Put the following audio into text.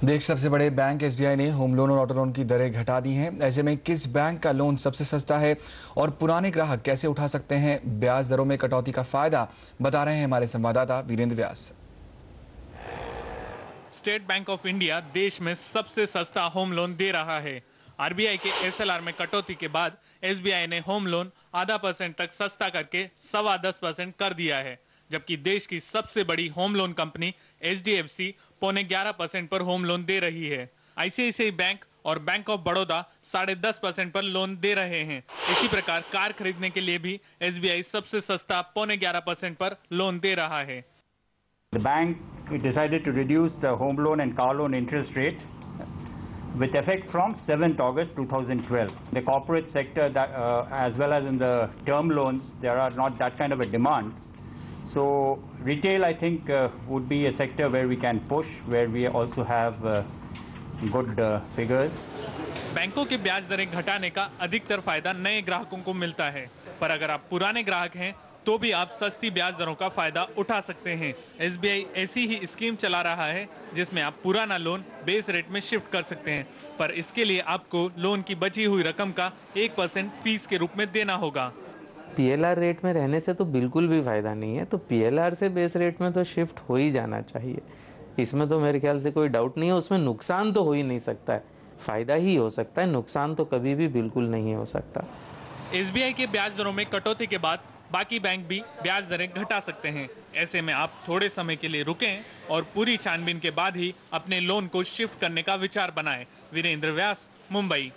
देश सबसे बड़े बैंक एसबीआई ने होम लोन और ऑटो लोन की दरें घटा दी हैं। ऐसे में किस बैंक का लोन सबसे सस्ता है और पुराने ग्राहक कैसे उठा सकते हैं ब्याज दरों में कटौती का फायदा, बता रहे हैं हमारे संवाददाता वीरेंद्र व्यास। स्टेट बैंक ऑफ इंडिया देश में सबसे सस्ता होम लोन दे रहा है। आरबीआई के एसएलआर में कटौती के बाद एसबीआई ने होम लोन .5% तक सस्ता करके 10.25% कर दिया है, जबकि देश की सबसे बड़ी होम लोन कंपनी एचडीएफसी 11.25% पर होम लोन दे रही है। आईसीआईसीआई बैंक और बैंक ऑफ बड़ौदा 10.5% पर लोन दे रहे हैं। इसी प्रकार कार खरीदने के लिए भी एसबीआई सबसे सस्ता 11.25% पर लोन दे रहा है। The bank decided to reduce the home loan and car loan interest rate with effect from 7th August 2012. The corporate sector, as well as in the term loans, there are not that kind of a demand. So retail, I think, would be a sector where we can push, where we also have good figures. बैंकों के ब्याज दरें घटाने का अधिकतर फायदा नए ग्राहकों को मिलता है, पर अगर आप पुराने ग्राहक हैं तो भी आप सस्ती ब्याज दरों का फायदा उठा सकते हैं। एसबीआई ऐसी ही स्कीम चला रहा है जिसमें आप पुराना लोन बेस रेट में शिफ्ट कर सकते हैं, पर इसके लिए आपको लोन की बची हुई रकम का 1% फीस के रूप में देना होगा। पीएलआर रेट में रहने से तो बिल्कुल भी फायदा नहीं है, तो पीएलआर से बेस रेट में तो शिफ्ट हो ही जाना चाहिए। इसमें तो मेरे ख्याल से कोई डाउट नहीं है। उसमें नुकसान तो हो ही नहीं सकता है, फायदा ही हो सकता है, नुकसान तो कभी भी बिल्कुल नहीं हो सकता। एसबीआई के ब्याज दरों में कटौती के बाद बाकी बैंक भी ब्याज दरें घटा सकते हैं। ऐसे में आप थोड़े समय के लिए रुकें और पूरी छानबीन के बाद ही अपने लोन को शिफ्ट करने का विचार बनाएं। वीरेंद्र व्यास, मुंबई।